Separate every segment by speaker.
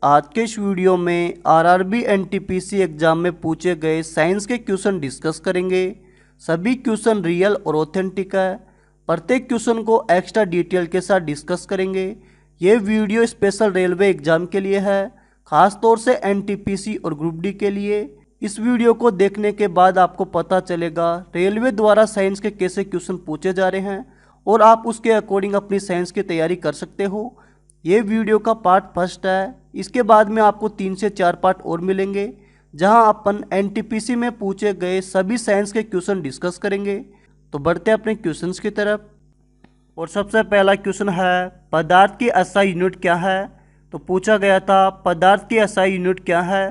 Speaker 1: आज के इस वीडियो में आरआरबी एनटीपीसी एग्जाम में पूछे गए साइंस के क्वेश्चन डिस्कस करेंगे। सभी क्वेश्चन रियल और ऑथेंटिक है। प्रत्येक क्वेश्चन को एक्स्ट्रा डिटेल के साथ डिस्कस करेंगे। ये वीडियो स्पेशल रेलवे एग्जाम के लिए है, खास तौर से एनटीपीसी और ग्रुप डी के लिए। इस वीडियो को देखने के बाद आपको पता चलेगा रेलवे द्वारा साइंस के कैसे क्वेश्चन पूछे जा रहे हैं और आप उसके अकॉर्डिंग अपनी साइंस की तैयारी कर सकते हो। ये वीडियो का पार्ट फर्स्ट है। इसके बाद में आपको 3 से 4 पार्ट और मिलेंगे जहां अपन एनटीपीसी में पूछे गए सभी साइंस के क्वेश्चन डिस्कस करेंगे। तो बढ़ते हैं अपने क्वेश्चंस की तरफ। और सबसे पहला क्वेश्चन है, पदार्थ की एसआई यूनिट क्या है? तो पूछा गया था पदार्थ की एसआई यूनिट क्या है,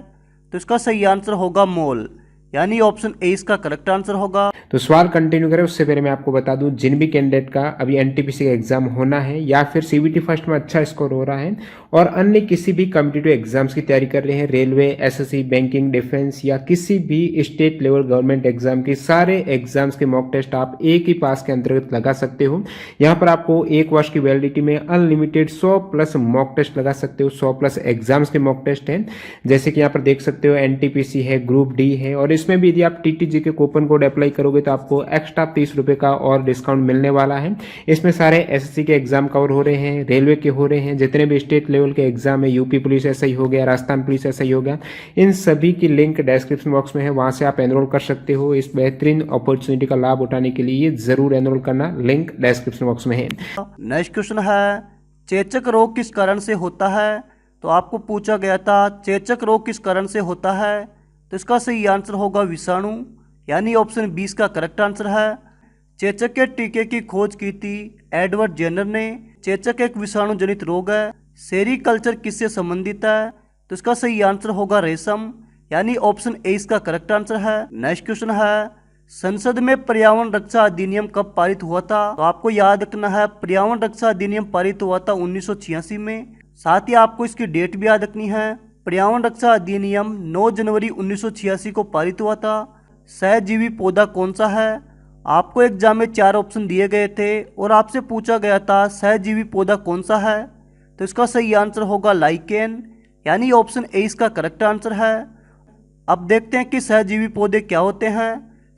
Speaker 1: तो इसका सही आंसर होगा मोल, यानी ऑप्शन ए इसका करेक्ट आंसर होगा।
Speaker 2: तो सवाल कंटिन्यू करें उससे पहले मैं आपको बता दूं, जिन भी कैंडिडेट का अभी एनटीपीसी का एग्जाम होना है या फिर सीबीटी फर्स्ट में अच्छा स्कोर हो रहा है और अन्य किसी भी कॉम्पिटिटिव एग्जाम्स की तैयारी कर रहे हैं, रेलवे, एसएससी, बैंकिंग, डिफेंस या किसी भी स्टेट लेवल गवर्नमेंट एग्जाम के सारे एग्जाम्स के मॉक टेस्ट आप एक ही पास के अंतर्गत लगा सकते हो। यहाँ पर आपको 1 वर्ष की वैलिडिटी में अनलिमिटेड 100 प्लस मॉक टेस्ट लगा सकते हो। 100 प्लस एग्जाम्स के मॉक टेस्ट हैं, जैसे कि यहाँ पर देख सकते हो एनटीपीसी है, ग्रुप डी है, और इसमें भी यदि आप टीटीजी के कूपन कोड अप्लाई करोगे तो आपको एक्स्ट्रा 30 रुपए का और डिस्काउंट मिलने वाला है। इसमें सारे एसएससी के एग्जाम कवर हो रहे हैं, रेलवे के हो रहे हैं, जितने भी स्टेट लेवल के एग्जाम है, यूपी पुलिस एसआई हो गया, राजस्थान पुलिस एसआई हो गया, इन सभी की लिंक डिस्क्रिप्शन बॉक्स में है, वहां से आप एनरोल कर सकते हो। इस बेहतरीन अपॉर्चुनिटी का लाभ उठाने के लिए जरूर एनरोल करना, लिंक डिस्क्रिप्शन बॉक्स में है।
Speaker 1: नेक्स्ट क्वेश्चन है, चेचक रोग किस कारण से होता है? तो आपको पूछा गया था चेचक रोग किस कारण से होता है, तो इसका सही आंसर होगा विषाणु, यानी ऑप्शन 20 का करेक्ट आंसर है। चेचक के टीके की खोज की थी एडवर्ड जेनर ने। चेचक एक विषाणु जनित रोग है। सेरीकल्चर किससे संबंधित है? तो इसका सही आंसर होगा रेशम, यानी ऑप्शन ए इसका करेक्ट आंसर है। नेक्स्ट क्वेश्चन है, संसद में पर्यावरण रक्षा अधिनियम कब पारित हुआ था? तो आपको याद रखना है पर्यावरण रक्षा अधिनियम पारित हुआ था 1986 में। साथ ही आपको इसकी डेट भी याद रखनी है। पर्यावरण रक्षा अधिनियम 9 जनवरी 1986 को पारित हुआ था। सहजीवी पौधा कौन सा है? आपको एग्जाम में 4 ऑप्शन दिए गए थे और आपसे पूछा गया था सहजीवी पौधा कौन सा है, तो इसका सही आंसर होगा लाइकेन, यानी ऑप्शन ए इसका करेक्ट आंसर है। अब देखते हैं कि सहजीवी पौधे क्या होते हैं।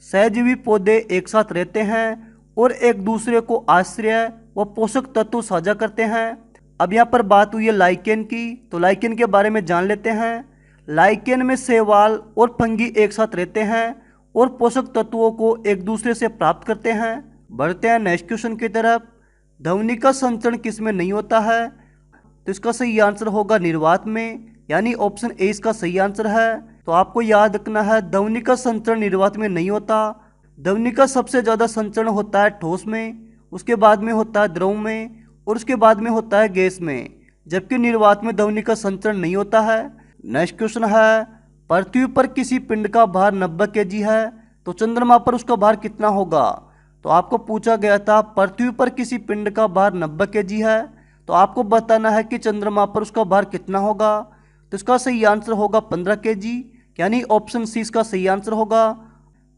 Speaker 1: सहजीवी पौधे एक साथ रहते हैं और एक दूसरे को आश्रय व पोषक तत्व साझा करते हैं। अब यहाँ पर बात हुई है लाइकेन की, तो लाइकेन के बारे में जान लेते हैं। लाइकेन में शैवाल और फंगी एक साथ रहते हैं और पोषक तत्वों को एक दूसरे से प्राप्त करते हैं। बढ़ते हैं नेक्स्ट क्वेश्चन की तरफ। ध्वनि का संचरण किस में नहीं होता है? तो इसका सही आंसर होगा निर्वात में, यानी ऑप्शन ए इसका सही आंसर है। तो आपको याद रखना है ध्वनि का संचरण निर्वात में नहीं होता। ध्वनि का सबसे ज़्यादा संचरण होता है ठोस में, उसके बाद में होता है द्रव में और उसके बाद में होता है गैस में, जबकि निर्वात में ध्वनि का संचरण नहीं होता है। नेक्स्ट क्वेश्चन है, पृथ्वी पर किसी पिंड का भार 90 केजी है, तो चंद्रमा पर उसका भार कितना होगा? तो आपको पूछा गया था पृथ्वी पर किसी पिंड का भार 90 केजी है, तो आपको बताना है कि चंद्रमा पर उसका भार कितना होगा। तो इसका सही आंसर होगा 15 केजी, यानी ऑप्शन सी इसका सही आंसर होगा।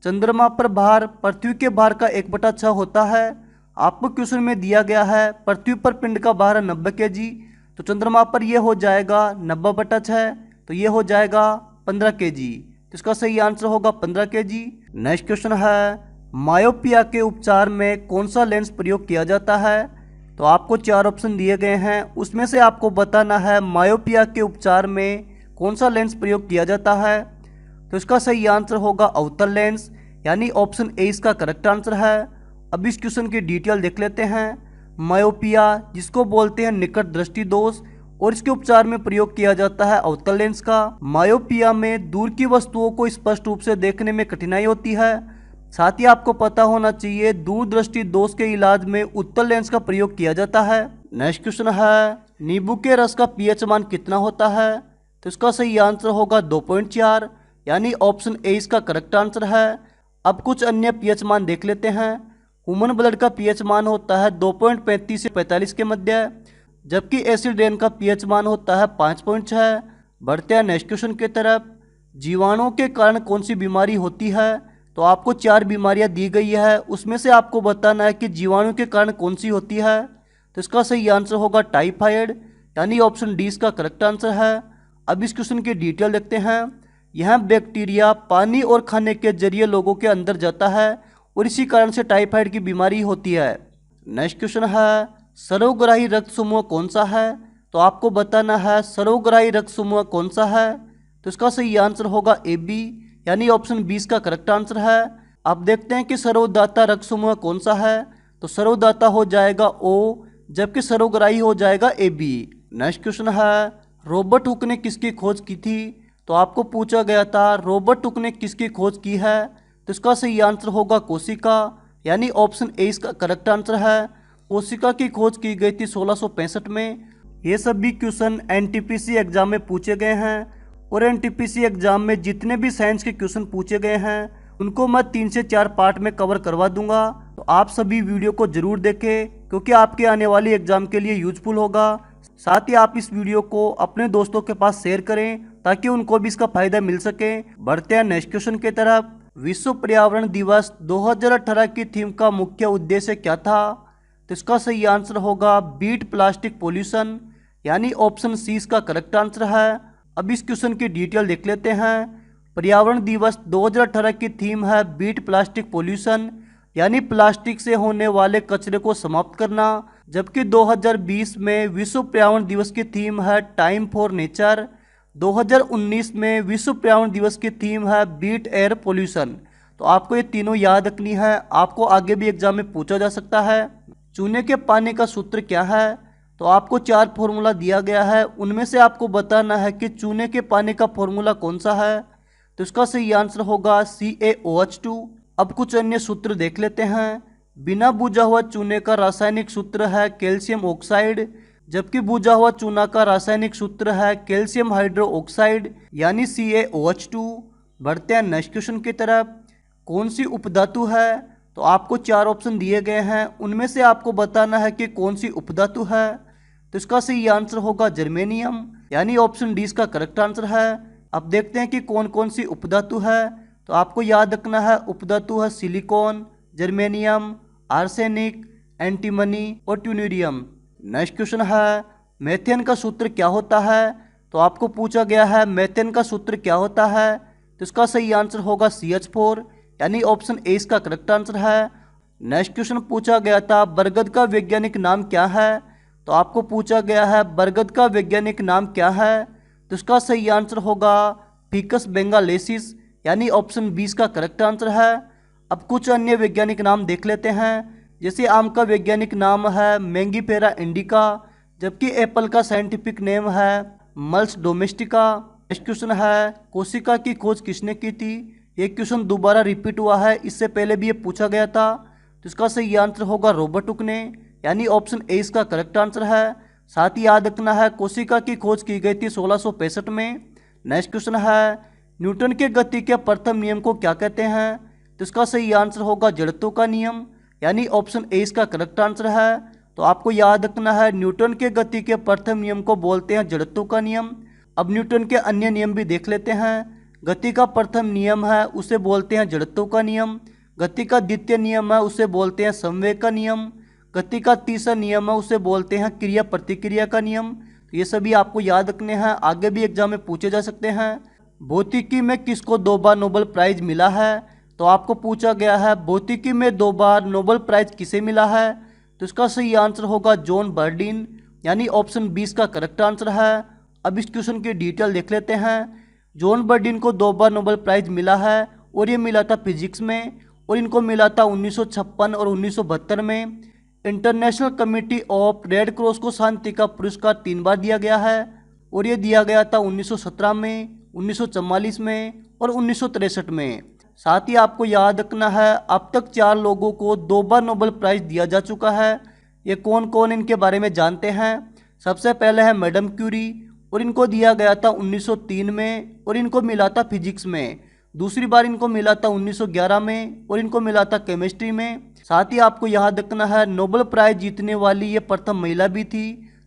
Speaker 1: चंद्रमा पर भार पृथ्वी के भार का 1/6 होता है। आपको क्वेश्चन में दिया गया है पृथ्वी पर पिंड का भार है 90 केजी, तो चंद्रमा पर यह हो जाएगा 90/6, तो ये हो जाएगा 15 केजी। तो इसका सही आंसर होगा 15 केजी। नेक्स्ट क्वेश्चन है, मायोपिया के उपचार में कौन सा लेंस प्रयोग किया जाता है? तो आपको 4 ऑप्शन दिए गए हैं, उसमें से आपको बताना है मायोपिया के उपचार में कौन सा लेंस प्रयोग किया जाता है। तो इसका सही आंसर होगा अवतल लेंस, यानी ऑप्शन ए इसका करेक्ट आंसर है। अब इस क्वेश्चन की डिटेल देख लेते हैं। मायोपिया जिसको बोलते हैं निकट दृष्टि दोष, और इसके उपचार में प्रयोग किया जाता है अवतल लेंस का। मायोपिया में दूर की वस्तुओं को स्पष्ट रूप से देखने में कठिनाई होती है। साथ ही आपको पता होना चाहिए दूरदृष्टि दोष के इलाज में उत्तल लेंस का प्रयोग किया जाता है। नेक्स्ट क्वेश्चन है, नींबू के रस का पीएच मान कितना होता है? तो इसका सही आंसर होगा 2.4, यानी ऑप्शन ए इसका करेक्ट आंसर है। अब कुछ अन्य पीएच मान देख लेते हैं। ह्यूमन ब्लड का पीएच मान होता है 2.35 से 45 के मध्य, जबकि एसिड रेन का पीएच मान होता है 5.6। बढ़ते हैं नेक्स्ट क्वेश्चन की तरफ। जीवाणुओं के कारण कौन सी बीमारी होती है? तो आपको 4 बीमारियां दी गई है, उसमें से आपको बताना है कि जीवाणु के कारण कौन सी होती है। तो इसका सही आंसर होगा टाइफाइड, यानी ऑप्शन डी इसका करेक्ट आंसर है। अब इस क्वेश्चन की डिटेल देखते हैं। यह बैक्टीरिया पानी और खाने के जरिए लोगों के अंदर जाता है और इसी कारण से टाइफाइड की बीमारी होती है। नेक्स्ट क्वेश्चन है सर्वग्राही रक्त समूह कौन सा है? तो आपको बताना है सर्वग्राही रक्त समूह कौन सा है। तो इसका सही आंसर होगा ए बी, यानी ऑप्शन 20 का करेक्ट आंसर है। अब देखते हैं कि सर्वदाता रक्त समूह कौन सा है। तो सर्वदाता हो जाएगा ओ, जबकि सर्वग्राही हो जाएगा ए बी। नेक्स्ट क्वेश्चन है रॉबर्ट हुक ने किसकी खोज की थी? तो आपको पूछा गया था रॉबर्ट हुक ने किसकी खोज की है। तो इसका सही आंसर होगा कोशिका, यानी ऑप्शन ए इसका करेक्ट आंसर है। कोशिका की खोज की गई थी 1665 में। ये सभी क्वेश्चन एनटीपीसी एग्जाम में पूछे गए हैं और एनटीपीसी एग्जाम में जितने भी साइंस के क्वेश्चन पूछे गए हैं उनको मैं 3 से 4 पार्ट में कवर करवा दूंगा। तो आप सभी वीडियो को जरूर देखें क्योंकि आपके आने वाली एग्जाम के लिए यूजफुल होगा। साथ ही आप इस वीडियो को अपने दोस्तों के पास शेयर करें ताकि उनको भी इसका फायदा मिल सके। बढ़ते हैं नेक्स्ट क्वेश्चन की तरफ। विश्व पर्यावरण दिवस 2018 की थीम का मुख्य उद्देश्य क्या था? तो इसका सही आंसर होगा बीट प्लास्टिक पोल्यूशन, यानी ऑप्शन सी इसका करेक्ट आंसर है। अब इस क्वेश्चन की डिटेल देख लेते हैं। पर्यावरण दिवस 2018 की थीम है बीट प्लास्टिक पोल्यूशन, यानी प्लास्टिक से होने वाले कचरे को समाप्त करना। जबकि 2020 में विश्व पर्यावरण दिवस की थीम है टाइम फॉर नेचर। 2019 में विश्व पर्यावरण दिवस की थीम है बीट एयर पोल्यूशन। तो आपको ये तीनों याद रखनी है, आपको आगे भी एग्जाम में पूछा जा सकता है। चूने के पानी का सूत्र क्या है? तो आपको 4 फॉर्मूला दिया गया है, उनमें से आपको बताना है कि चूने के पानी का फॉर्मूला कौन सा है। तो इसका सही आंसर होगा CaOH2। अब कुछ अन्य सूत्र देख लेते हैं। बिना बुझा हुआ चूने का रासायनिक सूत्र है कैल्शियम ऑक्साइड, जबकि बुझा हुआ चूना का रासायनिक सूत्र है कैल्शियम हाइड्रो ऑक्साइड, यानी CaOH2। बढ़ते हैं नेक्स्ट क्वेश्चन की तरफ। कौन सी उपधातु है? तो आपको 4 ऑप्शन दिए गए हैं, उनमें से आपको बताना है कि कौन सी उपधातु है। तो इसका सही आंसर होगा जर्मेनियम, यानी ऑप्शन डी इसका करेक्ट आंसर है। अब देखते हैं कि कौन कौन सी उपधातु है। तो आपको याद रखना है उपधातु है सिलिकॉन, जर्मेनियम, आर्सेनिक, एंटीमनी और ट्यूनेरियम। नेक्स्ट क्वेश्चन है मेथेन का सूत्र क्या होता है? तो आपको पूछा गया है मेथेन का सूत्र क्या होता है। तो इसका सही आंसर होगा CH4, यानी ऑप्शन ए इसका करेक्ट आंसर है। नेक्स्ट क्वेश्चन पूछा गया था बरगद का वैज्ञानिक नाम क्या है? तो आपको पूछा गया है बरगद का वैज्ञानिक नाम क्या है। तो इसका सही आंसर होगा फिकस बेंगालेसिस, यानी ऑप्शन 20 का करेक्ट आंसर है। अब कुछ अन्य वैज्ञानिक नाम देख लेते हैं। जैसे आम का वैज्ञानिक नाम है मैंगीफेरा इंडिका, जबकि एप्पल का साइंटिफिक नेम है मल्स डोमेस्टिका। नेक्स्ट क्वेश्चन है कोशिका की खोज किसने की थी? ये क्वेश्चन दोबारा रिपीट हुआ है, इससे पहले भी ये पूछा गया था। तो इसका सही आंसर होगा रॉबर्ट हुक ने, यानी ऑप्शन ए इसका करेक्ट आंसर है। साथ ही याद रखना है कोशिका की खोज की गई थी 1665 में। नेक्स्ट क्वेश्चन है न्यूटन के गति के प्रथम नियम को क्या कहते हैं? तो इसका सही आंसर होगा जड़त्व का नियम, यानी ऑप्शन ए इसका करेक्ट आंसर है। तो आपको याद रखना है न्यूटन के गति के प्रथम नियम को बोलते हैं जड़त्व का नियम। अब न्यूटन के अन्य नियम भी देख लेते हैं। गति का प्रथम नियम है उसे बोलते हैं जड़त्व का नियम। गति का द्वितीय नियम है उसे बोलते हैं संवेग का नियम। गति का तीसरा नियम है उसे बोलते हैं क्रिया प्रतिक्रिया का नियम। तो ये सभी आपको याद रखने हैं, आगे भी एग्जाम में पूछे जा सकते हैं। भौतिकी में किसको 2 बार नोबेल प्राइज मिला है? तो आपको पूछा गया है भौतिकी में 2 बार नोबेल प्राइज किसे मिला है। तो इसका सही आंसर होगा जॉन बर्डीन, यानी ऑप्शन 20 का करेक्ट आंसर है। अब इस क्वेश्चन की डिटेल देख लेते हैं। जॉन बर्डीन को 2 बार नोबेल प्राइज मिला है और ये मिला था फिजिक्स में, और इनको मिला था 1956 और 1972 में। International committee of red cross को शांति का पुरस्कार 3 बार दिया गया है और ये दिया गया था 1917 में, 1944 में और 1963 में। साथ ही आपको याद रखना है अब तक 4 लोगों को 2 बार नोबेल प्राइज दिया जा चुका है। ये कौन कौन इनके बारे में जानते हैं। सबसे पहले है मैडम क्यूरी, और इनको दिया गया था 1903 में और इनको मिला था फिजिक्स में। दूसरी बार इनको मिला था 1911 में और इनको मिला था केमिस्ट्री में। साथ ही आपको याद रखना है नोबेल प्राइज जीतने वाली ये प्रथम महिला भी थी।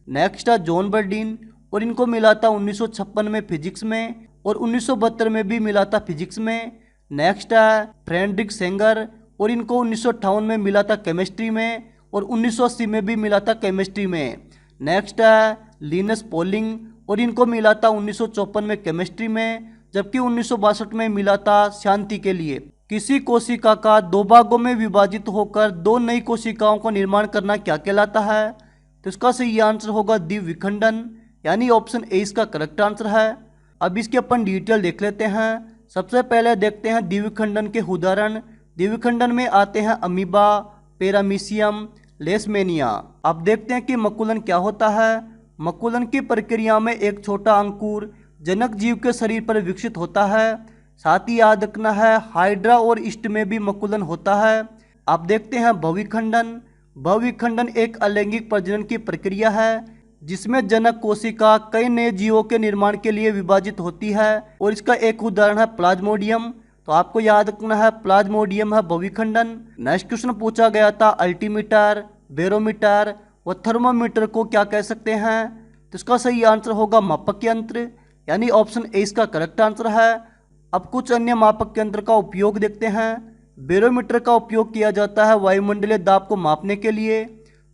Speaker 1: नेक्स्ट है जॉन बर्डीन, और इनको मिला था 1956 में फिजिक्स में और 1972 में भी मिला था फिजिक्स में। नेक्स्ट है फ्रेडरिक सेंगर, और इनको 1958 में मिला था केमिस्ट्री में और 1980 में भी मिला था केमिस्ट्री में। नेक्स्ट है लिनस पॉलिंग, और इनको मिला था 1954 में केमिस्ट्री में, जबकि 1962 में मिला था शांति के लिए। किसी कोशिका का दो भागों में विभाजित होकर दो नई कोशिकाओं का निर्माण करना क्या कहलाता है? तो इसका सही आंसर होगा द्विविखंडन, यानी ऑप्शन ए इसका करेक्ट आंसर है। अब इसके अपन डिटेल देख लेते हैं। सबसे पहले देखते हैं द्विविखंडन के उदाहरण। द्विविखंडन में आते हैं अमीबा, पैरामीशियम, लेशमेनिया। अब देखते हैं कि मकुलन क्या होता है। मकुलन की प्रक्रिया में एक छोटा अंकुर जनक जीव के शरीर पर विकसित होता है। साथ ही याद रखना है हाइड्रा और ईस्ट में भी मकुलन होता है। अब देखते हैं भविखंडन। भविखंडन एक अलैंगिक प्रजनन की प्रक्रिया है जिसमें जनक कोशिका कई नए जीवों के निर्माण के लिए विभाजित होती है, और इसका एक उदाहरण है प्लाज्मोडियम। तो आपको याद रखना है प्लाज्मोडियम है भविखंडन। नेक्स्ट क्वेश्चन पूछा गया था अल्टीमीटर, बैरोमीटर व थर्मोमीटर को क्या कह सकते हैं? तो इसका सही आंसर होगा मापक यंत्र, यानी ऑप्शन ए इसका करेक्ट आंसर है। अब कुछ अन्य मापक यंत्र का उपयोग देखते हैं। बैरोमीटर का उपयोग किया जाता है वायुमंडलीय दाब को मापने के लिए।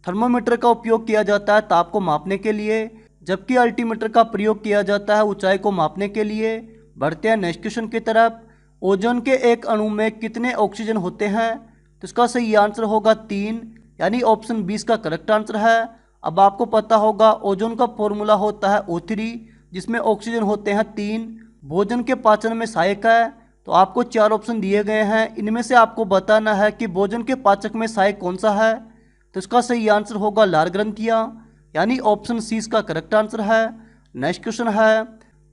Speaker 1: थर्मोमीटर का उपयोग किया जाता है ताप को मापने के लिए, जबकि अल्टीमीटर का प्रयोग किया जाता है ऊंचाई को मापने के लिए। बढ़ते हैं नेक्स्ट क्वेश्चन की तरफ। ओजोन के एक अणु में कितने ऑक्सीजन होते हैं? तो इसका सही आंसर होगा 3, यानी ऑप्शन 20 का करेक्ट आंसर है। अब आपको पता होगा ओजोन का फॉर्मूला होता है O3, जिसमें ऑक्सीजन होते हैं 3। भोजन के पाचन में सहायक है। तो आपको 4 ऑप्शन दिए गए हैं, इनमें से आपको बताना है कि भोजन के पाचक में सहायक कौन सा है। तो इसका सही आंसर होगा लार ग्रंथियाँ, यानी ऑप्शन सी इसका करेक्ट आंसर है। नेक्स्ट क्वेश्चन है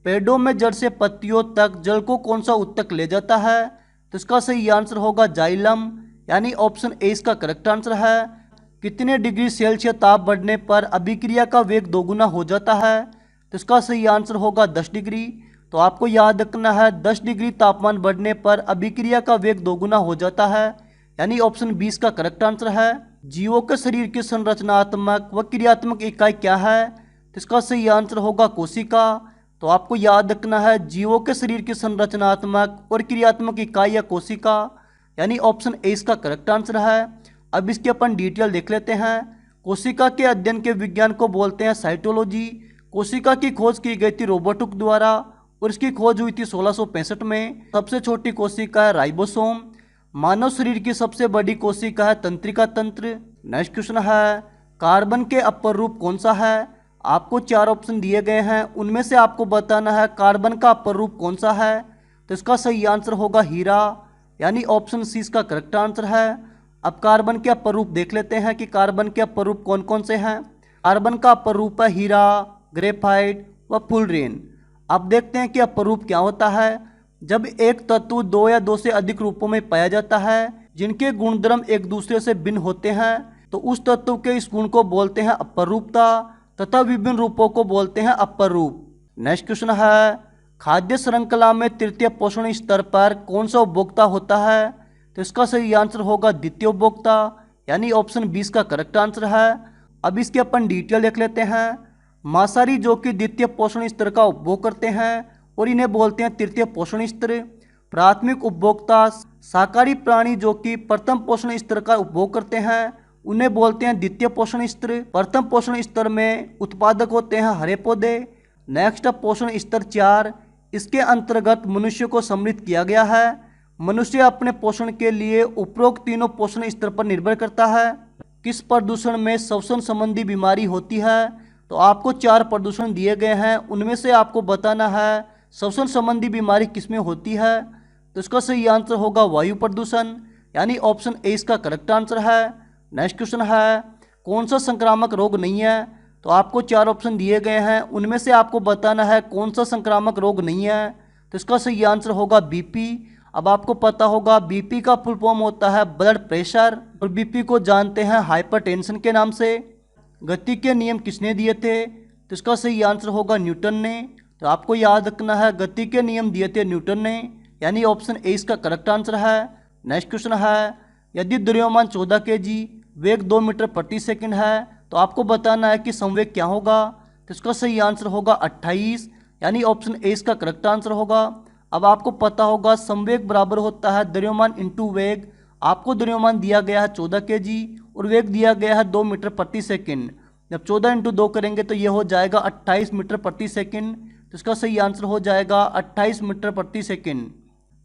Speaker 1: पेड़ों में जड़ से पत्तियों तक जल को कौन सा ऊतक ले जाता है? तो इसका सही आंसर होगा जाइलम, यानी ऑप्शन ए इसका करेक्ट आंसर है। कितने डिग्री सेल्सियस ताप बढ़ने पर अभिक्रिया का वेग दोगुना हो जाता है? तो इसका सही आंसर होगा 10 डिग्री। तो आपको याद रखना है 10 डिग्री तापमान बढ़ने पर अभिक्रिया का वेग दोगुना हो जाता है, यानी ऑप्शन 20 का करेक्ट आंसर है। जीवों के शरीर की संरचनात्मक व क्रियात्मक इकाई क्या है? तो इसका सही आंसर होगा कोशिका। तो आपको याद रखना है जीवों के शरीर की संरचनात्मक और क्रियात्मक इकाई या कोशिका, यानी ऑप्शन ए इसका करेक्ट आंसर है। अब इसके अपन डिटेल देख लेते हैं। कोशिका के अध्ययन के विज्ञान को बोलते हैं साइटोलॉजी। कोशिका की खोज की गई थी रॉबर्ट हुक द्वारा, और इसकी खोज हुई थी 1665 में। सबसे छोटी कोशिका है राइबोसोम। मानव शरीर की सबसे बड़ी कोशिका है तंत्रिका तंत्र। नेक्स्ट क्वेश्चन है कार्बन के अपर रूप कौन सा है? आपको 4 ऑप्शन दिए गए हैं, उनमें से आपको बताना है कार्बन का अपर रूप कौन सा है। तो इसका सही आंसर होगा हीरा, यानी ऑप्शन सी इसका करेक्ट आंसर है। अब कार्बन के अपर रूप देख लेते हैं कि कार्बन के अपर रूप कौन कौन से हैं। कार्बन का अपर रूप है हीरा, ग्रेफाइट व फुलरेन। अब देखते हैं कि अपर रूप क्या होता है। जब एक तत्व 2 या 2 से अधिक रूपों में पाया जाता है जिनके गुणधर्म एक दूसरे से भिन्न होते हैं, तो उस तत्व के इस गुण को बोलते हैं अपर रूपता, तथा विभिन्न रूपों को बोलते हैं अपर रूप। नेक्स्ट क्वेश्चन है खाद्य श्रृंखला में तृतीय पोषण स्तर पर कौन सा उपभोक्ता होता है? तो इसका सही आंसर होगा द्वितीय उपभोक्ता, यानी ऑप्शन 20 का करेक्ट आंसर है। अब इसके अपन डिटेल देख लेते हैं। मांसाहारी जो कि द्वितीय पोषण स्तर का उपभोग करते हैं और इन्हें बोलते हैं तृतीय पोषण स्तर। प्राथमिक उपभोक्ता शाकाहारी प्राणी जो कि प्रथम पोषण स्तर का उपभोग करते हैं उन्हें बोलते हैं द्वितीय पोषण स्तर। प्रथम पोषण स्तर में उत्पादक होते हैं हरे पौधे। नेक्स्ट पोषण स्तर 4, इसके अंतर्गत मनुष्य को सम्मिलित किया गया है। मनुष्य अपने पोषण के लिए उपरोक्त तीनों पोषण स्तर पर निर्भर करता है। किस प्रदूषण में श्वसन संबंधी बीमारी होती है? तो आपको 4 प्रदूषण दिए गए हैं, उनमें से आपको बताना है श्वसन संबंधी बीमारी किसमें होती है। तो इसका सही आंसर होगा वायु प्रदूषण, यानी ऑप्शन ए इसका करेक्ट आंसर है। नेक्स्ट क्वेश्चन है कौन सा संक्रामक रोग नहीं है? तो आपको 4 ऑप्शन दिए गए हैं, उनमें से आपको बताना है कौन सा संक्रामक रोग नहीं है। तो इसका सही आंसर होगा बीपी। अब आपको पता होगा बीपी का फुल फॉर्म होता है ब्लड प्रेशर, और बीपी को जानते हैं हाइपरटेंशन के नाम से। गति के नियम किसने दिए थे? तो इसका सही आंसर होगा न्यूटन ने। तो आपको याद रखना है गति के नियम दिए थे न्यूटन ने, यानी ऑप्शन ए इसका करेक्ट आंसर है। नेक्स्ट क्वेश्चन है यदि द्रव्यमान 14 kg, वेग 2 मीटर प्रति सेकंड है, तो आपको बताना है कि संवेग क्या होगा। तो इसका सही आंसर होगा 28, यानी ऑप्शन ए इसका करेक्ट आंसर होगा। अब आपको पता होगा संवेग बराबर होता है द्रव्यमान इंटू वेग। आपको द्रव्यमान दिया गया है 14 kg और वेग दिया गया है 2 मीटर प्रति सेकंड। जब 14 इंटू 2 करेंगे तो ये हो जाएगा 28 मीटर प्रति सेकंड। तो इसका सही आंसर हो जाएगा 28 मीटर प्रति सेकंड।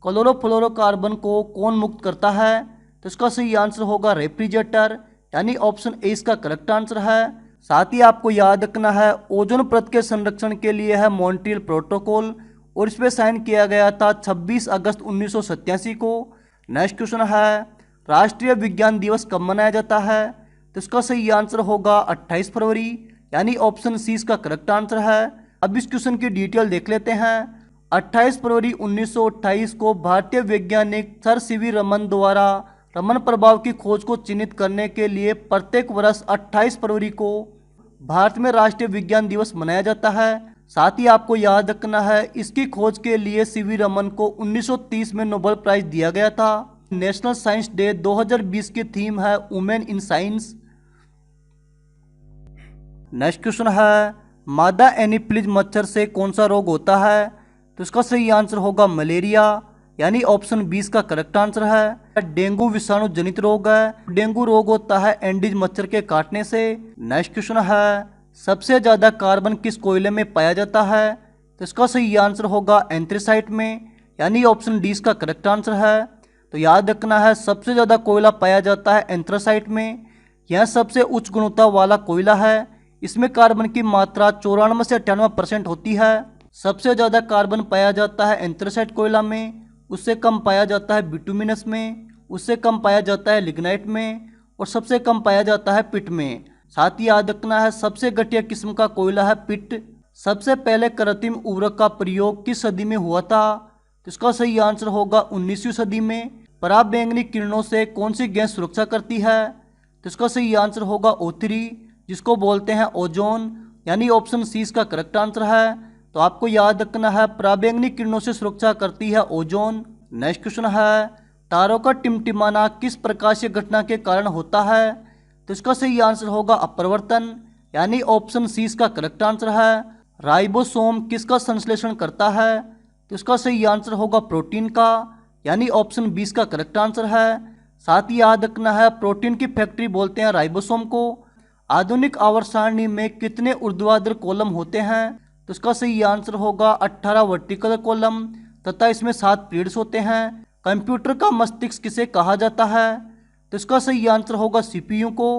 Speaker 1: क्लोरोफ्लोरोकार्बन को कौन मुक्त करता है? तो इसका सही आंसर होगा रेफ्रिजरेटर, यानी ऑप्शन ए इसका करेक्ट आंसर है। साथ ही आपको याद रखना है ओजोन परत के संरक्षण के लिए है मॉन्ट्रियल प्रोटोकॉल, और इस पर साइन किया गया था 26 अगस्त 1987 को। नेक्स्ट क्वेश्चन है राष्ट्रीय विज्ञान दिवस कब मनाया जाता है? तो इसका सही आंसर होगा 28 फरवरी, यानी ऑप्शन सी इसका करेक्ट आंसर है। अब इस क्वेश्चन की डिटेल देख लेते हैं। 28 फरवरी 1928 को भारतीय वैज्ञानिक सर सीवी रमन द्वारा रमन प्रभाव की खोज को चिन्हित करने के लिए प्रत्येक वर्ष 28 फरवरी को भारत में राष्ट्रीय विज्ञान दिवस मनाया जाता है। साथ ही आपको याद रखना है इसकी खोज के लिए सीवी रमन को 1930 में नोबेल प्राइज दिया गया था। नेशनल साइंस डे 2020 की थीम है women in science. Next question है मादा एनीफिलीज मच्छर से कौन सा रोग होता है? तो इसका सही आंसर होगा मलेरिया, यानी ऑप्शन 20 का करेक्ट आंसर है। डेंगू विषाणु जनित रोग है। डेंगू रोग होता है एंडीज मच्छर के काटने से। नेक्स्ट क्वेश्चन है सबसे ज्यादा कार्बन किस कोयले में पाया जाता है? तो इसका सही आंसर होगा एंथ्रेसाइट में, यानी ऑप्शन डी इसका करेक्ट आंसर है। तो याद रखना है सबसे ज्यादा कोयला पाया जाता है एंथ्रेसाइट में। यह सबसे उच्च गुणवत्ता वाला कोयला है। इसमें कार्बन की मात्रा 94 से 98% होती है। सबसे ज़्यादा कार्बन पाया जाता है एंथ्रेसाइट कोयला में, उससे कम पाया जाता है बिटुमिनस में, उससे कम पाया जाता है लिग्नाइट में, और सबसे कम पाया जाता है पिट में। साथ ही याद रखना है सबसे घटिया किस्म का कोयला है पिट। सबसे पहले कृत्रिम उर्वरक का प्रयोग किस सदी में हुआ था? तो इसका सही आंसर होगा 19वीं सदी में। पराबैंगनी किरणों से कौन सी गैस सुरक्षा करती है? तो इसका सही आंसर होगा O3, जिसको बोलते हैं ओजोन, यानी ऑप्शन सी इसका करेक्ट आंसर है। तो आपको याद रखना है पराबैंगनी किरणों से सुरक्षा करती है ओजोन। नेक्स्ट क्वेश्चन है तारों का टिमटिमाना किस प्रकाशीय घटना के कारण होता है? तो इसका सही आंसर होगा अपवर्तन, यानी ऑप्शन सी इसका करेक्ट आंसर है। राइबोसोम किसका संश्लेषण करता है? तो इसका सही आंसर होगा प्रोटीन का, यानी ऑप्शन 20 का करेक्ट आंसर है। साथ ही याद रखना है प्रोटीन की फैक्ट्री बोलते हैं राइबोसोम को। आधुनिक आवर्त सारणी में कितने ऊर्ध्वाधर कॉलम होते हैं? तो इसका सही आंसर होगा 18 वर्टिकल कॉलम, तथा इसमें 7 पीरियड्स होते हैं। कंप्यूटर का मस्तिष्क किसे कहा जाता है? तो इसका सही आंसर होगा सीपीयू को,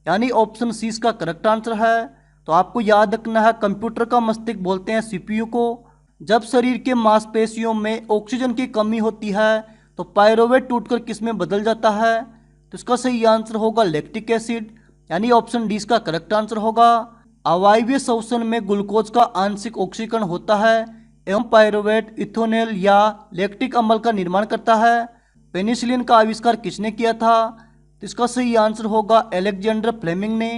Speaker 1: यानी ऑप्शन सी इसका करेक्ट आंसर है। तो आपको याद रखना है कंप्यूटर का मस्तिष्क बोलते हैं सीपीयू को। जब शरीर के मांसपेशियों में ऑक्सीजन की कमी होती है तो पायरोवेट टूटकर किस में बदल जाता है? तो इसका सही आंसर होगा लैक्टिक एसिड, यानी ऑप्शन डी इसका करेक्ट आंसर होगा। अवायवीय श्वसन में ग्लूकोज का आंशिक ऑक्सीकरण होता है एवं पायरोवेट इथेनॉल या लैक्टिक अम्ल का निर्माण करता है। पेनिसिलिन का आविष्कार किसने किया था? तो इसका सही आंसर होगा अलेक्जेंडर फ्लेमिंग ने,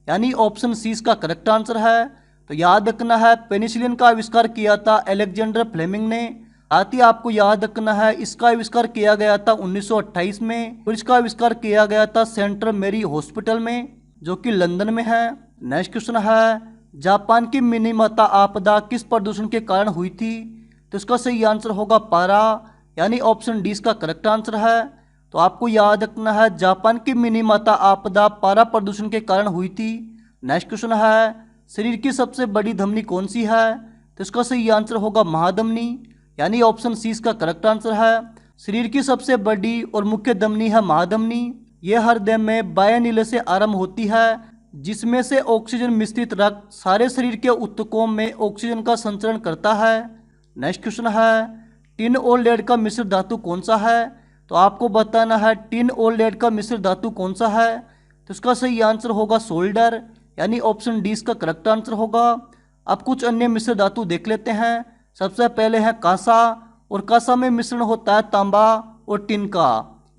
Speaker 1: यानी ऑप्शन सी इसका करेक्ट आंसर है। तो याद रखना है पेनिसिलिन का आविष्कार किया था अलेक्जेंडर फ्लेमिंग ने। साथ ही आपको याद रखना है इसका आविष्कार किया गया था 1928 में, और इसका आविष्कार किया गया था सेंट्रल मेरी हॉस्पिटल में, जो कि लंदन में है। नेक्स्ट क्वेश्चन है जापान की मिनीमाता आपदा किस प्रदूषण के कारण हुई थी? तो इसका सही आंसर होगा पारा, यानी ऑप्शन डी इसका करेक्ट आंसर है। तो आपको याद रखना है जापान की मिनीमाता आपदा पारा प्रदूषण के कारण हुई थी। नेक्स्ट क्वेश्चन है शरीर की सबसे बड़ी धमनी कौन सी है? तो इसका सही आंसर होगा महाधमनी, यानी ऑप्शन सी इसका करेक्ट आंसर है। शरीर की सबसे बड़ी और मुख्य धमनी है महाधमनी। यह हृदय में बाह्य से आरंभ होती है, जिसमें से ऑक्सीजन मिश्रित रक्त सारे शरीर के ऊतकों में ऑक्सीजन का संचरण करता है। नेक्स्ट क्वेश्चन है टिन और लेड का मिश्र धातु कौन सा है? तो आपको बताना है टिन और लेड का मिश्र धातु कौन सा है। तो इसका सही आंसर होगा सोल्डर, यानी ऑप्शन डी इसका करेक्ट आंसर होगा। अब कुछ अन्य मिश्र धातु देख लेते हैं। सबसे पहले है कांसा, और कांसा में मिश्रण होता है तांबा और टिन का।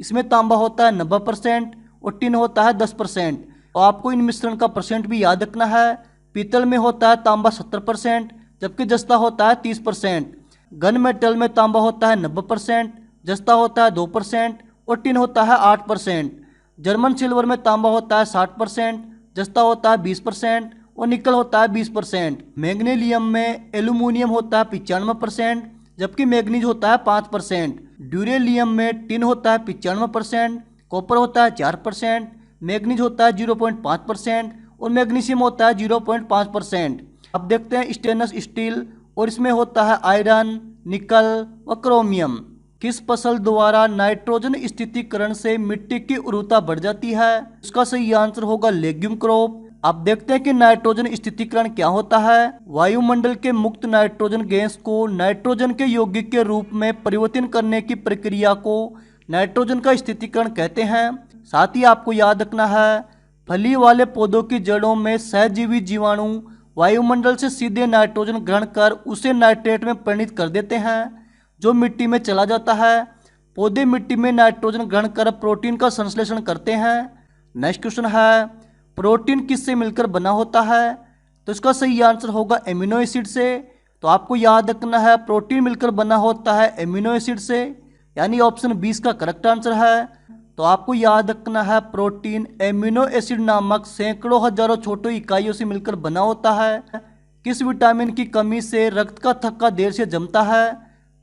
Speaker 1: इसमें तांबा होता है 90% और टिन होता है 10%। और आपको इन मिश्रण का परसेंट भी याद रखना है। पीतल में होता है तांबा 70%, जबकि जस्ता होता है 30%। गन मेटल में तांबा होता है 90%, जस्ता होता है 2% और टिन होता है 8%। जर्मन सिल्वर में तांबा होता है 60%, जस्ता होता है 20% और निकल होता है 20%। मैग्नीशियम में एल्यूमिनियम होता है 95%, जबकि मैग्नीज होता है 5%। ड्यूरेलियम में टिन होता है 95%, कॉपर होता है 4%, मैग्नीज होता है 0.5% और मैग्नीशियम होता है 0.5%। अब देखते हैं स्टेनलेस स्टील, और इसमें होता है आयरन, निकल व क्रोमियम। किस फसल द्वारा नाइट्रोजन स्थितीकरण से मिट्टी की उर्वरता बढ़ जाती है? इसका सही आंसर होगा लेग्यूम क्रॉप। आप देखते हैं कि नाइट्रोजन स्थितीकरण क्या होता है। वायुमंडल के मुक्त नाइट्रोजन गैस को नाइट्रोजन के यौगिक के रूप में परिवर्तन करने की प्रक्रिया को नाइट्रोजन का स्थितीकरण कहते हैं। साथ ही आपको याद रखना है, फली वाले पौधों की जड़ों में सहजीवी जीवाणु वायुमंडल से सीधे नाइट्रोजन ग्रहण कर उसे नाइट्रेट में परिणत कर देते हैं, जो मिट्टी में चला जाता है। पौधे मिट्टी में नाइट्रोजन ग्रहण कर प्रोटीन का संश्लेषण करते हैं। नेक्स्ट क्वेश्चन है, प्रोटीन किससे मिलकर बना होता है? तो इसका सही आंसर होगा एमिनो एसिड से। तो आपको याद रखना है, प्रोटीन मिलकर बना होता है एमिनो एसिड से, यानी ऑप्शन 20 का करेक्ट आंसर है। तो आपको याद रखना है, प्रोटीन एमिनो एसिड नामक सैकड़ों हजारों छोटी इकाइयों से मिलकर बना होता है। किस विटामिन की कमी से रक्त का थक्का देर से जमता है?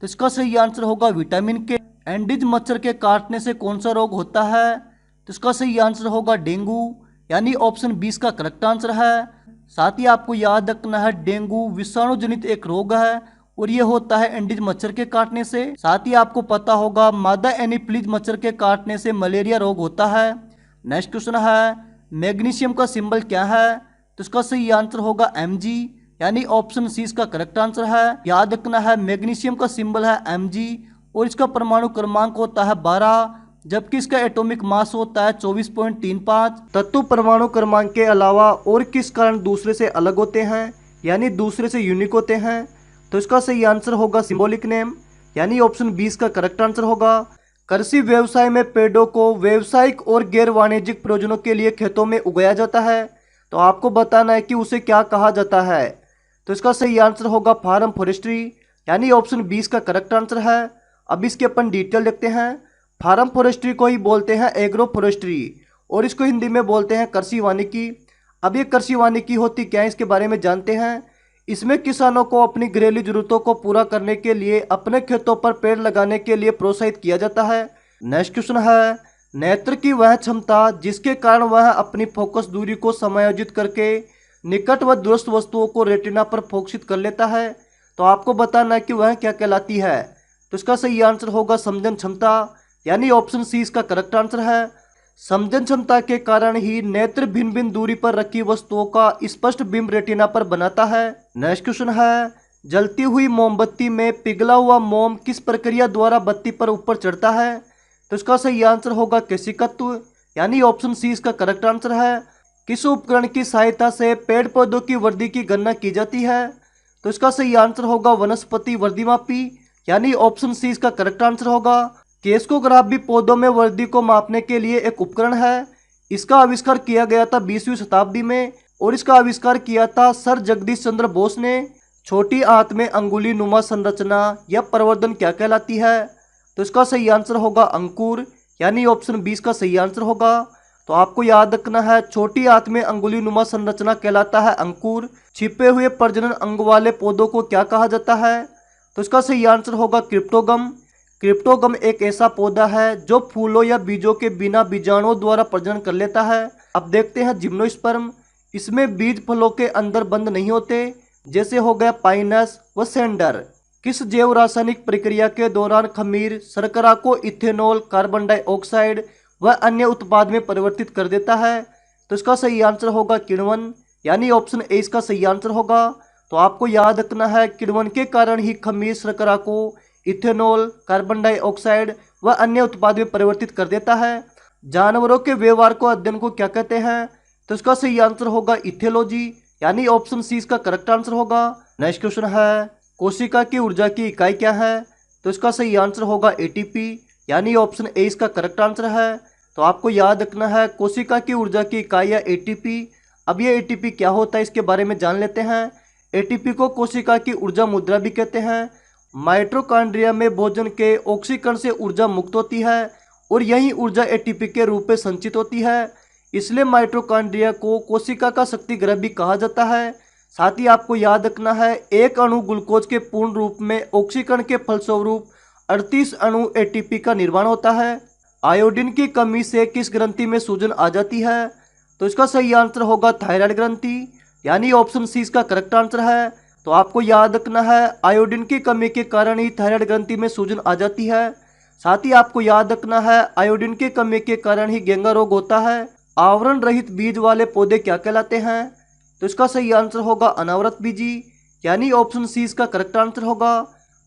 Speaker 1: तो इसका सही आंसर होगा विटामिन के। एंडीज मच्छर के काटने से कौन सा रोग होता है? तो इसका सही आंसर होगा डेंगू, यानी ऑप्शन 20 का करेक्ट आंसर है। साथ ही आपको याद रखना है, डेंगू विषाणु जनित एक रोग है और ये होता है एंडीज मच्छर के काटने से। साथ ही आपको पता होगा, मादा एनीफिलीज मच्छर के काटने से मलेरिया रोग होता है। नेक्स्ट क्वेश्चन है, मैग्नीशियम का सिंबल क्या है? तो इसका सही आंसर होगा Mg, यानी ऑप्शन सी इसका करेक्ट आंसर है। याद रखना है, मैग्नीशियम का सिंबल है Mg और इसका परमाणु क्रमांक होता है 12, जबकि इसका एटॉमिक मास होता है 24.35। तत्व परमाणु क्रमांक के अलावा और किस कारण दूसरे से अलग होते हैं, यानी दूसरे से यूनिक होते हैं? तो इसका सही आंसर होगा सिंबॉलिक नेम, यानी ऑप्शन 20 का करेक्ट आंसर होगा। कृषि व्यवसाय में पेड़ों को व्यावसायिक और गैर वाणिज्यिक प्रयोजनों के लिए खेतों में उगाया जाता है, तो आपको बताना है कि उसे क्या कहा जाता है। तो इसका सही आंसर होगा फार्म फॉरेस्ट्री, यानी ऑप्शन 20 का करेक्ट आंसर है। अब इसके अपन डिटेल देखते हैं। फार्म फॉरेस्ट्री को ही बोलते हैं एग्रो फॉरेस्ट्री और इसको हिंदी में बोलते हैं कृषि वानिकी। अब ये कृषि वानिकी होती क्या है, इसके बारे में जानते हैं। इसमें किसानों को अपनी घरेलू जरूरतों को पूरा करने के लिए अपने खेतों पर पेड़ लगाने के लिए प्रोत्साहित किया जाता है। नेक्स्ट क्वेश्चन है, नेत्र की वह क्षमता जिसके कारण वह अपनी फोकस दूरी को समायोजित करके निकट व दूरस्थ वस्तुओं को रेटिना पर फोकसित कर लेता है, तो आपको बताना है कि वह क्या कहलाती है। तो इसका सही आंसर होगा समझन क्षमता, यानी ऑप्शन सी इसका करेक्ट आंसर है। समझन क्षमता के कारण ही नेत्र भिन्न भिन्न दूरी पर रखी वस्तुओं का स्पष्ट बिंब रेटिना पर बनाता है। नेक्स्ट क्वेश्चन है, जलती हुई मोमबत्ती में पिघला हुआ मोम किस प्रक्रिया द्वारा बत्ती पर ऊपर चढ़ता है? तो इसका सही आंसर होगा केशिकत्व, यानी ऑप्शन सी इसका करेक्ट आंसर है। किस उपकरण की सहायता से पेड़ पौधों की वृद्धि की गणना की जाती है? तो इसका सही आंसर होगा वनस्पति वृद्धिमापी, यानी ऑप्शन सी इसका करेक्ट आंसर होगा। केस्कोग्राफ भी पौधों में वृद्धि को मापने के लिए एक उपकरण है। इसका आविष्कार किया गया था 20वीं शताब्दी में और इसका आविष्कार किया था सर जगदीश चंद्र बोस ने। छोटी आंत में अंगुली नुमा संरचना या प्रवर्धन क्या कहलाती है? तो इसका सही आंसर होगा अंकुर, यानी ऑप्शन 20 का सही आंसर होगा। तो आपको याद रखना है, छोटी आंत में अंगुली नुमा संरचना कहलाता है अंकुर। छिपे हुए प्रजनन अंग वाले पौधों को क्या कहा जाता है? तो इसका सही आंसर होगा क्रिप्टोगम। क्रिप्टोगम एक ऐसा पौधा है जो फूलों या बीजों के बिना बीजाणुओं द्वारा प्रजनन कर लेता है। अब देखते हैं जिम्नोस्पर्म। इसमें बीज फलों के अंदर बंद नहीं होते, जैसे हो गया पाइनस व सेंडर। किस जैव रासायनिक प्रक्रिया के दौरान खमीर शर्करा को इथेनॉल, कार्बन डाइऑक्साइड व अन्य उत्पाद में परिवर्तित कर देता है? तो इसका सही आंसर होगा किण्वन, यानी ऑप्शन ए इसका सही आंसर होगा। तो आपको याद रखना है, किण्वन के कारण ही खमीर शर्करा को इथेनॉल, कार्बन डाइऑक्साइड व अन्य उत्पाद में परिवर्तित कर देता है। जानवरों के व्यवहार को अध्ययन को क्या कहते हैं? तो इसका सही आंसर होगा इथियोलॉजी, यानी ऑप्शन सी इसका करेक्ट आंसर होगा। नेक्स्ट क्वेश्चन है, कोशिका की ऊर्जा की इकाई क्या है? तो इसका सही आंसर होगा एटीपी, यानी ऑप्शन ए इसका करेक्ट आंसर है। तो आपको याद रखना है, कोशिका की ऊर्जा की इकाई है एटीपी। अब ये एटीपी क्या होता है, इसके बारे में जान लेते हैं। एटीपी को कोशिका की ऊर्जा मुद्रा भी कहते हैं। माइटोकॉन्ड्रिया में भोजन के ऑक्सीकरण से ऊर्जा मुक्त होती है और यही ऊर्जा एटीपी के रूप में संचित होती है। इसलिए माइटोकॉन्ड्रिया को कोशिका का शक्ति गृह भी कहा जाता है। साथ ही आपको याद रखना है, एक अणु ग्लूकोज के पूर्ण रूप में ऑक्सीकरण के फलस्वरूप 38 अणु एटीपी का निर्माण होता है। आयोडीन की कमी से किस ग्रंथि में सूजन आ जाती है? तो इसका सही आंसर होगा थायराइड ग्रंथि, यानी ऑप्शन सी इसका करेक्ट आंसर है। तो आपको याद रखना है आयोडीन की कमी के कारण ही थायराइड ग्रंथि में सूजन आ जाती है। साथ ही आपको याद रखना है आयोडीन की कमी के कारण ही गेंगा रोग होता है। आवरण रहित बीज वाले पौधे क्या कहलाते हैं? तो इसका सही आंसर होगा अनावृत बीजी, यानी ऑप्शन सी इसका करेक्ट आंसर होगा।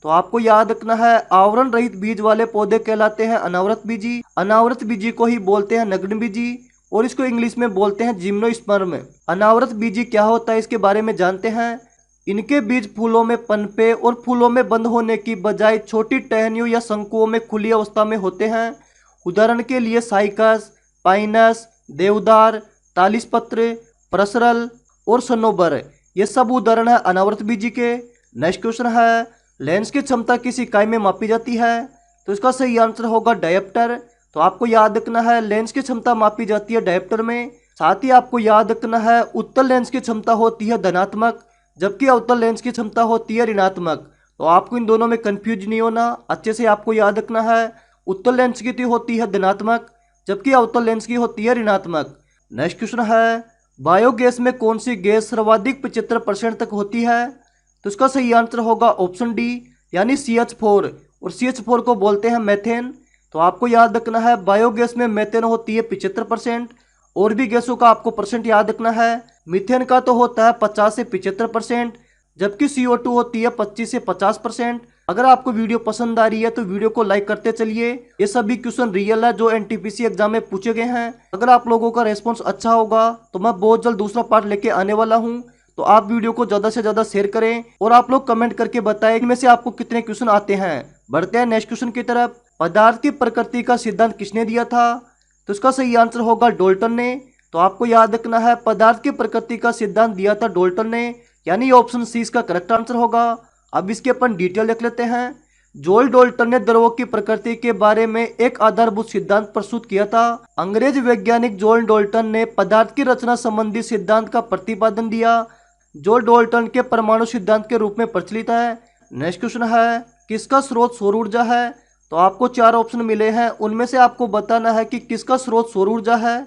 Speaker 1: तो आपको याद रखना है आवरण रहित बीज वाले पौधे कहलाते हैं अनावृत बीजी। अनावृत बीजी को ही बोलते हैं नग्न बीजी और इसको इंग्लिश में बोलते हैं जिम्नोस्पर्म। अनावृत बीजी क्या होता है इसके बारे में जानते हैं। इनके बीज फूलों में पनपे और फूलों में बंद होने की बजाय छोटी टहनियों या शंकुओं में खुली अवस्था में होते हैं। उदाहरण के लिए साइकस, पाइनस, देवदार, तालिसपत्र, प्रसरल और सनोबर, ये सब उदाहरण है अनावृत बीजी के। नेक्स्ट क्वेश्चन है लेंस की क्षमता किस इकाई में मापी जाती है? तो इसका सही आंसर होगा डायोप्टर। तो आपको याद रखना है लेंस की क्षमता मापी जाती है डायोप्टर में। साथ ही आपको याद रखना है उत्तल लेंस की क्षमता होती है धनात्मक, जबकि अवतल लेंस की क्षमता होती है ऋणात्मक। तो आपको इन दोनों में कंफ्यूज नहीं होना, अच्छे से आपको याद रखना है उत्तल लेंस की होती है धनात्मक, जबकि अवतल लेंस की होती है ऋणात्मक। नेक्स्ट क्वेश्चन है बायोगैस में कौन सी गैस सर्वाधिक 75% तक होती है? तो इसका सही आंसर होगा ऑप्शन डी, यानी CH4, और CH4 को बोलते हैं मेथेन। तो आपको याद रखना है बायोगैस में मेथेन होती है 75%। और भी गैसों का आपको परसेंट याद रखना है। मीथेन का तो होता है 50 से 75%, जबकि CO2 होती है 25 से 50%। अगर आपको वीडियो पसंद आ रही है तो वीडियो को लाइक करते चलिए। ये सभी क्वेश्चन रियल है जो NTPC एग्जाम में पूछे गए हैं। अगर आप लोगों का रेस्पॉन्स अच्छा होगा तो मैं बहुत जल्द दूसरा पार्ट लेके आने वाला हूँ। तो आप वीडियो को ज़्यादा से ज़्यादा शेयर करें और आप लोग कमेंट करके बताएं इनमें से आपको कितने क्वेश्चन आते हैं। बढ़ते हैं नेक्स्ट क्वेश्चन की तरफ। पदार्थ की प्रकृति का सिद्धांत किसने दिया था? तो इसका सही आंसर होगा डाल्टन ने। तो आपको याद रखना है पदार्थ की प्रकृति का सिद्धांत दिया था डाल्टन ने, यानी ऑप्शन सी इसका करेक्ट आंसर होगा। अब इसके अपन डिटेल देख लेते हैं। जॉन डाल्टन ने द्रव्यों की प्रकृति के बारे में एक आधारभूत सिद्धांत प्रस्तुत किया था। अंग्रेज वैज्ञानिक जॉन डाल्टन ने पदार्थ की रचना संबंधी सिद्धांत का प्रतिपादन दिया, जो डाल्टन के परमाणु सिद्धांत के रूप में प्रचलित है। नेक्स्ट क्वेश्चन है किसका स्रोत सौर ऊर्जा है? तो आपको 4 ऑप्शन मिले हैं, उनमें से आपको बताना है कि किसका स्रोत सौर ऊर्जा है।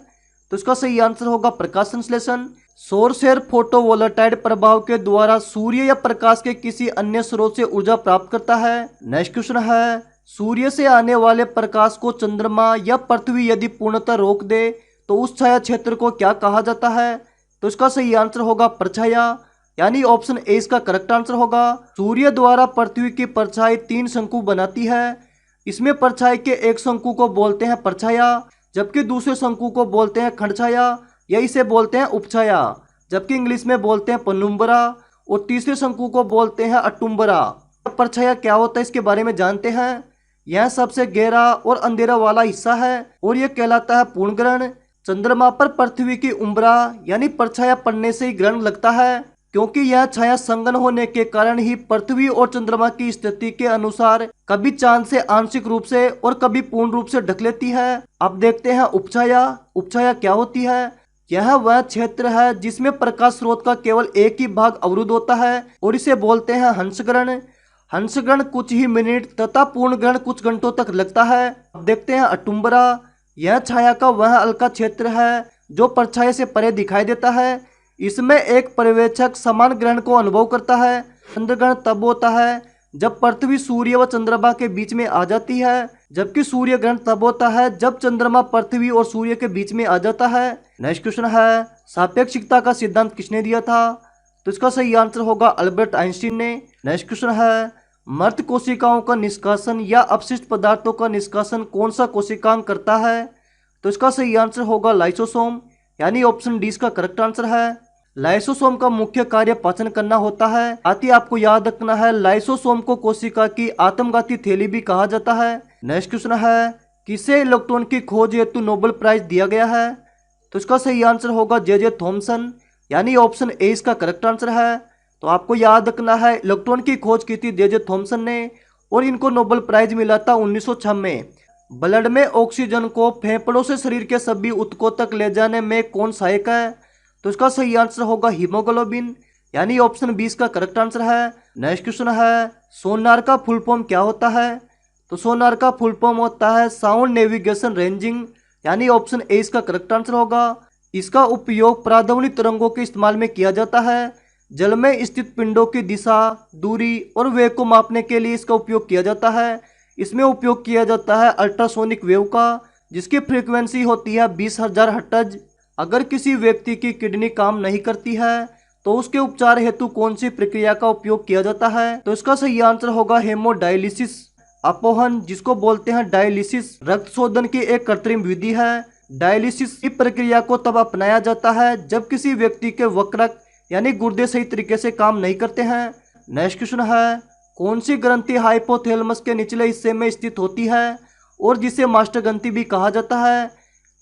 Speaker 1: तो इसका सही आंसर होगा प्रकाश संश्लेषण। सौर शेर फोटोवोल्टाइक प्रभाव के द्वारा सूर्य या प्रकाश के किसी अन्य स्रोत से ऊर्जा प्राप्त करता है। नेक्स्ट क्वेश्चन है सूर्य से आने वाले प्रकाश को चंद्रमा या पृथ्वी यदि पूर्णतः रोक दे तो उस छाया क्षेत्र को क्या कहा जाता है? तो इसका सही आंसर होगा परछाया, यानी ऑप्शन ए इसका करेक्ट आंसर होगा। सूर्य द्वारा पृथ्वी की परछाई 3 शंकु बनाती है। इसमें परछाई के एक शंकु को बोलते हैं परछाया, जबकि दूसरे शंकु को बोलते हैं खंडछाया या इसे बोलते हैं उपछाया, जबकि इंग्लिश में बोलते हैं पेनुम्ब्रा, और तीसरे शंकु को बोलते हैं अटुम्बरा। परछाया क्या होता है इसके बारे में जानते हैं। यह सबसे गहरा और अंधेरा वाला हिस्सा है और यह कहलाता है पूर्ण ग्रहण। चंद्रमा पर पृथ्वी की उम्बरा यानी परछाया पड़ने से ही ग्रहण लगता है, क्योंकि यह छाया संगन होने के कारण ही पृथ्वी और चंद्रमा की स्थिति के अनुसार कभी चांद से आंशिक रूप से और कभी पूर्ण रूप से ढक लेती है। अब देखते हैं उपछाया। उपछाया क्या होती है? यह वह क्षेत्र है जिसमें प्रकाश स्रोत का केवल एक ही भाग अवरुद्ध होता है और इसे बोलते हैं हंसग्रहण। हंसग्रहण कुछ ही मिनट तथा पूर्ण ग्रहण कुछ घंटों तक लगता है। अब देखते हैं अटुम्बरा। यह छाया का वह हल्का क्षेत्र है जो परछाई से परे दिखाई देता है। इसमें एक पर्यवेक्षक समान ग्रहण को अनुभव करता है। चंद्रग्रहण तब होता है जब पृथ्वी सूर्य व चंद्रमा के बीच में आ जाती है, जबकि सूर्य ग्रहण तब होता है जब चंद्रमा पृथ्वी और सूर्य के बीच में आ जाता है। नेक्स्ट क्वेश्चन है सापेक्षिकता का सिद्धांत किसने दिया था? तो इसका सही आंसर होगा अल्बर्ट आइंस्टीन ने। नेक्स्ट क्वेश्चन है मृत कोशिकाओं का निष्कासन या अपशिष्ट पदार्थों का निष्कासन कौन सा कोशिकांग करता है? तो इसका सही आंसर होगा लाइसोसोम, यानी ऑप्शन डी इसका करेक्ट आंसर है। लाइसोसोम का मुख्य कार्य पाचन करना होता है। साथ ही आपको याद रखना है लाइसोसोम को कोशिका की आत्मघाती थैली भी कहा जाता है। नेक्स्ट क्वेश्चन है किसे इलेक्ट्रॉन की खोज हेतु नोबेल प्राइज दिया गया है? तो इसका सही आंसर होगा जे थॉमसन, यानी ऑप्शन ए इसका करेक्ट आंसर है। तो आपको याद रखना है इलेक्ट्रॉन की खोज की थी जे थॉमसन ने और इनको नोबेल प्राइज मिला था 1906 में। ब्लड में ऑक्सीजन को फेफड़ों से शरीर के सभी ऊतकों तक ले जाने में कौन सहायक है? तो इसका सही आंसर होगा हीमोग्लोबिन, यानी ऑप्शन 20 का करेक्ट आंसर है। नेक्स्ट क्वेश्चन है सोनार का फुल फॉर्म क्या होता है? तो सोनार का फुल फॉर्म होता है साउंड नेविगेशन रेंजिंग, यानी ऑप्शन ए इसका करेक्ट आंसर होगा। इसका उपयोग पराध्वनि तरंगों के इस्तेमाल में किया जाता है। जल में स्थित पिंडों की दिशा, दूरी और वेग को मापने के लिए इसका उपयोग किया जाता है। इसमें उपयोग किया जाता है अल्ट्रासोनिक वेव का, जिसकी फ्रीक्वेंसी होती है 20,000 हर्ट्ज। अगर किसी व्यक्ति की किडनी काम नहीं करती है तो उसके उपचार हेतु कौन सी प्रक्रिया का उपयोग किया जाता है? तो इसका सही आंसर होगा हेमोडायलिसिस। अपोहन, जिसको बोलते हैं डायलिसिस, रक्त शोधन की एक कृत्रिम विधि है। डायलिसिस की प्रक्रिया को तब अपनाया जाता है जब किसी व्यक्ति के वक्रक यानी गुर्दे सही तरीके से काम नहीं करते हैं। नेक्स्ट क्वेश्चन है, कौन सी ग्रंथि हाइपोथैलेमस के निचले हिस्से में स्थित होती है और जिसे मास्टर ग्रंथि भी कहा जाता है?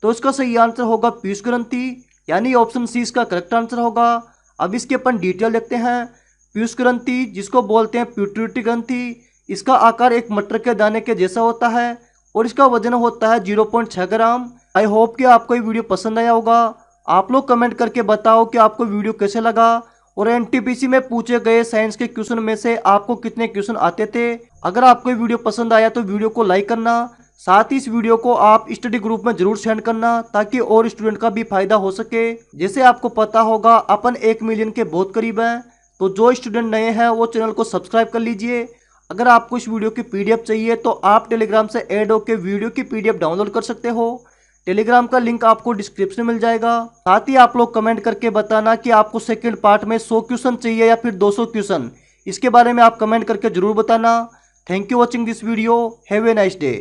Speaker 1: तो इसका सही आंसर होगा पीयूष ग्रंथि, यानी ऑप्शन सी इसका करेक्ट आंसर होगा। अब इसके अपन डिटेल देखते हैं। पीयूष ग्रंथि, जिसको बोलते हैं पिट्यूटरी ग्रंथि, इसका आकार एक मटर के दाने के जैसा होता है और इसका वजन होता है 0.6 ग्राम। आई होप कि आपको ये वीडियो पसंद आया होगा। आप लोग कमेंट करके बताओ कि आपको वीडियो कैसे लगा और एनटीपीसी में पूछे गए साइंस के क्वेश्चन में से आपको कितने क्वेश्चन आते थे। अगर आपको ये वीडियो पसंद आया तो वीडियो को लाइक करना, साथ ही इस वीडियो को आप स्टडी ग्रुप में जरूर सेंड करना ताकि और स्टूडेंट का भी फायदा हो सके। जैसे आपको पता होगा अपन 1 मिलियन के बहुत करीब हैं, तो जो स्टूडेंट नए हैं वो चैनल को सब्सक्राइब कर लीजिए। अगर आपको इस वीडियो की पीडीएफ चाहिए तो आप टेलीग्राम से ऐड होकर वीडियो की पीडीएफ डाउनलोड कर सकते हो। टेलीग्राम का लिंक आपको डिस्क्रिप्शन में मिल जाएगा। साथ ही आप लोग कमेंट करके बताना कि आपको सेकंड पार्ट में 100 क्वेश्चन चाहिए या फिर 200 क्वेश्चन, इसके बारे में आप कमेंट करके जरूर बताना। Thank you watching this video. Have a nice day.